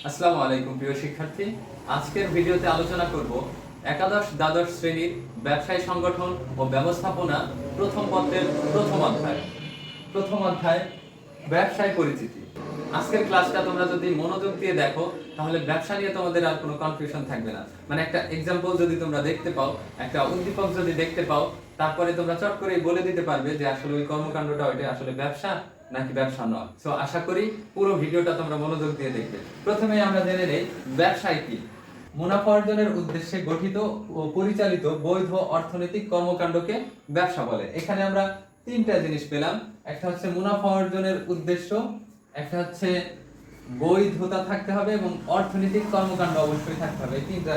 আসসালামু আলাইকুম প্রিয় শিক্ষার্থী। আজকের ভিডিওতে আলোচনা করব একাদশ দ্বাদশ শ্রেণীর ব্যবসায় সংগঠন ও ব্যবস্থাপনা প্রথম পত্রের প্রথম অধ্যায় ব্যবসায় পরিচিতি। আজকের ক্লাসটা তোমরা যদি মনোযোগ দিয়ে দেখো তাহলে ব্যবসা নিয়ে তোমাদের আর কোনো কনফিউশন থাকবে না। মানে একটা এক্সাম্পল যদি তোমরা দেখতে পাও, একটা উদ্দীপক যদি দেখতে পাও, তারপরে তোমরা চট করে বলে দিতে পারবে যে আসলে ওই কর্মকাণ্ডটা ওইটা আসলে ব্যবসা নাকি ব্যবসা নয়। সো আশা করি পুরো ভিডিওটা তোমরা মনোযোগ দিয়ে দেখবে। প্রথমেই আমরা জেনে নেই ব্যবসায় কি। মুনাফা অর্জনের উদ্দেশ্যে গঠিত ও পরিচালিত বৈধ অর্থনৈতিক কর্মকাণ্ডকে ব্যবসা বলে। এখানে আমরা তিনটা জিনিস পেলাম, একটা হচ্ছে মুনাফা অর্জনের উদ্দেশ্য, একটা হচ্ছে বৈধতা থাকতে হবে এবং অর্থনৈতিক কর্মকাণ্ড অবশ্যই থাকতে হবে। এই তিনটা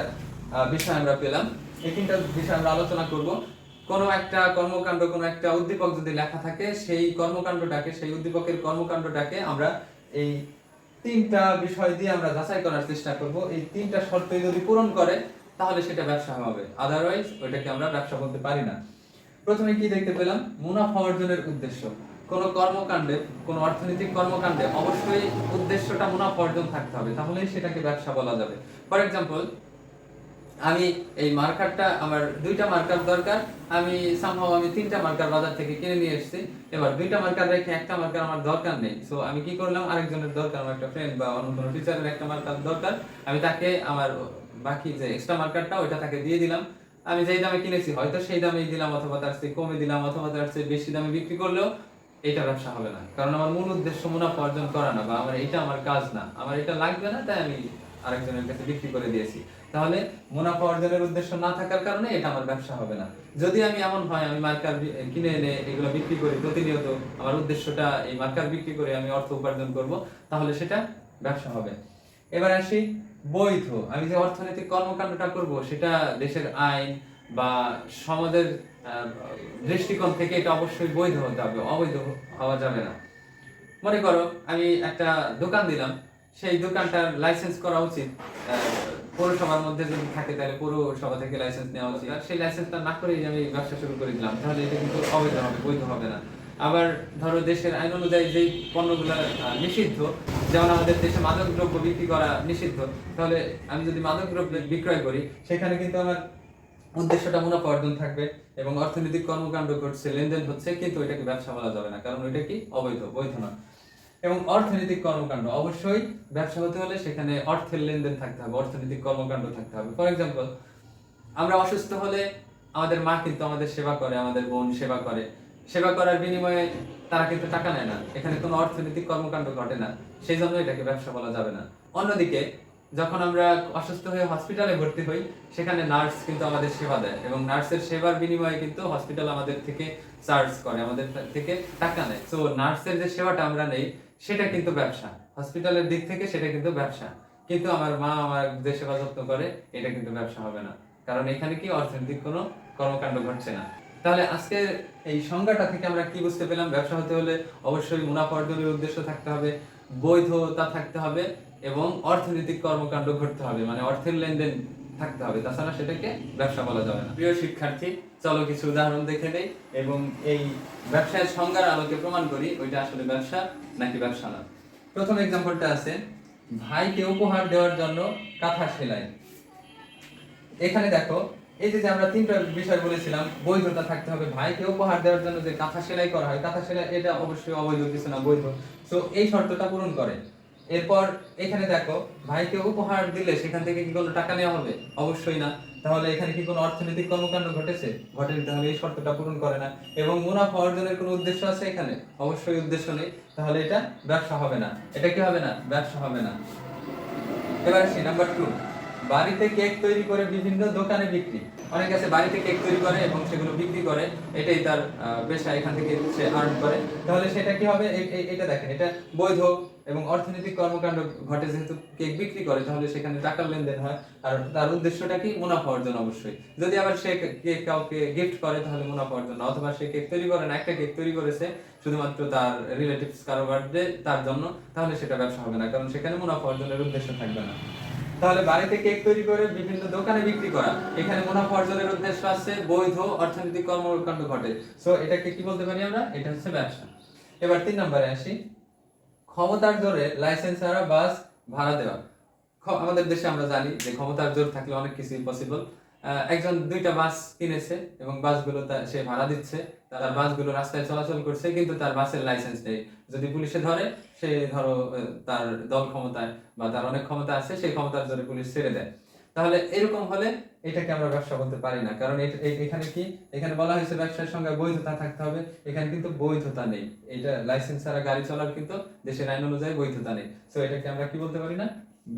বিষয় আমরা পেলাম। এই তিনটা বিষয় আমরা আলোচনা করব। কোনো একটা কর্মকাণ্ড, কোনো একটা উদ্দীপক যদি লেখা থাকে, সেই কর্মকাণ্ডটাকে, সেই উদ্দীপকের কর্মকাণ্ডটাকে আমরা এই তিনটা বিষয় দিয়ে আমরা যাচাই করার চেষ্টা করব। এই তিনটা শর্ত যদি পূরণ করে তাহলে সেটা ব্যবসা হবে, আদারওয়াইজ ওইটাকে আমরা ব্যবসা বলতে পারি না। প্রথমে কি দেখতে পেলাম? মুনাফা অর্জনের উদ্দেশ্য। কোন কর্মকাণ্ডে, কোন অর্থনৈতিক কর্মকাণ্ডে অবশ্যই উদ্দেশ্যটা মুনাফা অর্জন থাকতে হবে, তাহলেই সেটাকে ব্যবসা বলা যাবে। ফর এক্সাম্পল, আমি এই মার্কারটা, আমার দুইটা মার্কার দরকার, আমি তিনটা মার্কার বাজার থেকে কিনে নিয়ে এসেছি। এবার দুইটা মার্কার রেখে একটা মার্কার আমার দরকার নেই, সো আমি কি করলাম, আরেকজনের দরকার, আমার একটা ফ্রেন্ড বা অন্য কোনো টিচারের একটা মার্কার দরকার, আমি তাকে আমার বাকি যে এক্সট্রা মার্কারটা ওইটা তাকে দিয়ে দিলাম। আমি যেই দামে কিনেছি হয়তো সেই দামেই দিলাম, অথবা তার চেয়ে কমে দিলাম, অথবা তার চেয়ে বেশি দামে বিক্রি করলেও এটা ব্যবসা হবে না, কারণ আমার মূল উদ্দেশ্য মুনাফা অর্জন করা না, বা আমার এটা আমার কাজ না, আমার এটা লাগবে না, তাই আমি আরেকজনের কাছে বিক্রি করে দিয়েছি। তাহলে মুনাফা অর্জনের উদ্দেশ্য না থাকার কারণে এটা আমার ব্যবসা হবে না। যদি আমি এমন হয়, আমি মার্কার কিনে এনে এগুলো বিক্রি করি প্রতিনিয়ত, আমার উদ্দেশ্যটা এই মার্কার বিক্রি করে আমি অর্থ উপার্জন করব, তাহলে সেটা ব্যবসা হবে। এবার আসি বৈধ। আমি যে অর্থনৈতিক কর্মকাণ্ডটা করব সেটা দেশের আইন বা সমাজের দৃষ্টিকোণ থেকে এটা অবশ্যই বৈধ হতে হবে, অবৈধ হওয়া যাবে না। মনে করো আমি একটা দোকান দিলাম, সেই দোকানটার লাইসেন্স করা উচিত পৌরসভার মধ্যে যদি থাকে, তাহলে পৌরসভা থেকে লাইসেন্স নেওয়া উচিত। আর সেই লাইসেন্সটা না করেই আমি ব্যবসা শুরু করে দিলাম, তাহলে এটা কিন্তু অবৈধ হবে, বৈধ হবে না। আবার ধরো দেশের আইন অনুযায়ী যেই পণ্যগুলো নিষিদ্ধ, যেমন আমাদের দেশে মাদক দ্রব্য বিক্রি করা নিষিদ্ধ, তাহলে আমি যদি মাদক দ্রব্য বিক্রয় করি সেখানে কিন্তু আমার উদ্দেশ্যটা মুনাফা অর্জন থাকবে এবং অর্থনৈতিক কর্মকাণ্ড ঘটছে, লেনদেন হচ্ছে, কিন্তু এটাকে ব্যবসা বলা যাবে না, কারণ ওইটা কি অবৈধ, বৈধ না। এবং অর্থনৈতিক কর্মকাণ্ড, অবশ্যই ব্যবসা হতে হলে সেখানে অর্থের লেনদেন থাকতে হবে, অর্থনৈতিক কর্মকাণ্ড থাকতে হবে। ফর এক্সাম্পল, আমরা অসুস্থ হলে আমাদের মা কিন্তু আমাদের সেবা করে, আমাদের বোন সেবা করে, সেবা করার বিনিময়ে তারা কিন্তু টাকা নেয় না, এখানে কোনো অর্থনৈতিক কর্মকাণ্ড ঘটে না, সেই জন্য এটাকে ব্যবসা বলা যাবে না। অন্যদিকে যখন আমরা অসুস্থ হয়ে হসপিটালে ভর্তি হই, সেখানে নার্স কিন্তু আমাদের সেবা দেয় এবং নার্সের সেবার বিনিময়ে কিন্তু হসপিটাল আমাদের থেকে চার্জ করে, আমাদের থেকে টাকা নেয়। তো নার্সের যে সেবাটা আমরা নেই সেটা কিন্তু ব্যবসা, হসপিটালের দিক থেকে সেটা কিন্তু ব্যবসা। কিন্তু আমার মা আমার যে সেবা যত্ন করে, এটা কিন্তু ব্যবসা হবে না, কারণ এখানে কি অর্থনৈতিক কোনো কর্মকাণ্ড ঘটছে না। তাহলে আজকে এই সংজ্ঞাটা থেকে আমরা কি বুঝতে পেলাম? ব্যবসা হতে হলে অবশ্যই মুনাফা অর্জনের উদ্দেশ্য থাকতে হবে, বৈধতা থাকতে হবে এবং অর্থনৈতিক কর্মকাণ্ড ঘটতে হবে, মানে অর্থের লেনদেন থাকতে হবে, তাছাড়া সেটাকে ব্যবসা বলা যাবে না। প্রিয় শিক্ষার্থী, চলো কিছু উদাহরণ দেখে নেই এবং এই ব্যবসায়ের সংজ্ঞার আলোকে প্রমাণ করি ওইটা আসলে ব্যবসা নাকি ব্যবসা না। প্রথম এক্সাম্পলটা আছে, ভাইকে উপহার দেওয়ার জন্য কাঁথা সেলাই। এখানে দেখো, এই যে আমরা তিনটা বিষয় বলেছিলাম, বৈধতা থাকতে হবে, ভাইকে উপহার দেওয়ার জন্য যে কাঁথা সেলাই করা হয়, কাঁথা সেলাই এটা অবশ্যই অবৈধ কিছু না, বৈধ। সো এই শর্তটা পূরণ করে। এরপর এখানে দেখো, ভাইকে উপহার দিলে সেখান থেকে কি কোনো টাকা নেওয়া হবে? অবশ্যই না। তাহলে এখানে কি কোনো অর্থনৈতিক কর্মকাণ্ড ঘটেছে? ঘটেনি, তাহলে এই শর্তটা পূরণ করে না। এবং মুনাফা অর্জনের কোনো উদ্দেশ্য আছে এখানে? অবশ্যই উদ্দেশ্য নেই, তাহলে এটা ব্যবসা হবে না। এটা কি হবে না? ব্যবসা হবে না। এবার আসি নাম্বার 2, বাড়িতে কেক তৈরি করে বিভিন্ন দোকানে বিক্রি। অনেক আছে বাড়িতে কেক তৈরি করে এবং সেগুলো বিক্রি করে, এটাই তার পেশা, এখান থেকে সে আর্ন করে। তাহলে সেটা কি হবে? এটা দেখেন, এটা বৈধ এবং অর্থনৈতিক কর্মকাণ্ড ঘটে, যেহেতু কেক বিক্রি করে তাহলে সেখানে টাকার লেনদেন হয়, আর তার উদ্দেশ্যটা কি? মুনাফা অর্জন অবশ্যই। যদি আবার সে কেক কাউকে গিফট করে তাহলে মুনাফা অর্জন না, অথবা সে কেক তৈরি করে না, একটা কেক তৈরি করেছে শুধুমাত্র তার রিলেটিভস কারো বার্থডে, তার জন্য, তাহলে সেটা ব্যবসা হবে না, কারণ সেখানে মুনাফা অর্জনের উদ্দেশ্য থাকবে না। তাহলে বাড়িতে কেক তৈরি করে বিভিন্ন দোকানে বিক্রি করা, এখানে মুনাফা অর্জনের উদ্দেশ্য আছে, বৈধ অর্থনৈতিক কর্মকাণ্ড ঘটে। সো এটাকে কি বলতে পারি আমরা? এটা হচ্ছে ব্যবসা। এবার 3 নম্বরে আসি, ক্ষমতার জোরে লাইসেন্স ছাড়া বাস ভাড়া দেওয়া। আমাদের দেশে আমরা জানি যে ক্ষমতার জোর থাকলে অনেক কিছুই পসিবল। একজন 2টা বাস কিনেছে এবং বাসগুলো সে ভাড়া দিচ্ছে, তার বাসগুলো রাস্তায় চলাচল করছে, কিন্তু তার বাসের লাইসেন্স নেই। যদি পুলিশে ধরে, সে ধরো তার দল ক্ষমতায় বা তার অনেক ক্ষমতা আছে, সেই ক্ষমতার জোরে পুলিশ ছেড়ে দেয়। তাহলে এরকম হলে এটাকে আমরা ব্যবসা বলতে পারি না, কারণ এখানে কি, এখানে বলা হয়েছে ব্যবসার সঙ্গে বৈধতা থাকতে হবে। এখানে কিন্তু বৈধতা নেই, এটা লাইসেন্স ছাড়া গাড়ি চলার কিন্তু দেশের আইন অনুযায়ী বৈধতা নেই। সো এটাকে আমরা কি বলতে পারি না,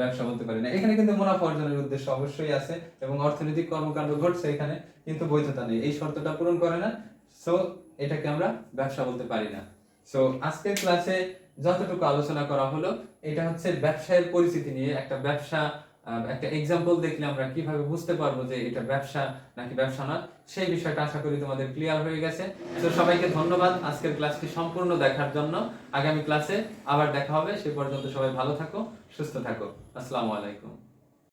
ব্যবসা বলতে পারি না। এখানে কিন্তু মুনাফা অর্জনের উদ্দেশ্য অবশ্যই আছে এবং অর্থনৈতিক কর্মকাণ্ড ঘটছে এখানে, কিন্তু বৈধতা নেই, এই শর্তটা পূরণ করে না। সো এটাকে আমরা ব্যবসা বলতে পারি না। সো আজকের ক্লাসে যতটুকু আলোচনা করা হলো, এটা হচ্ছে ব্যবসায়ের পরিচিতি নিয়ে। একটা ব্যবসা, একটা এক্সাম্পল দেখলে আমরা কিভাবে বুঝতে পারবো যে এটা ব্যবসা নাকি ব্যবসা না, সেই বিষয়টা আশা করি তোমাদের ক্লিয়ার হয়ে গেছে। তো সবাইকে ধন্যবাদ আজকের ক্লাসটি সম্পূর্ণ দেখার জন্য। আগামী ক্লাসে আবার দেখা হবে, সে পর্যন্ত সবাই ভালো থাকো, সুস্থ থাকো। আসসালামু আলাইকুম।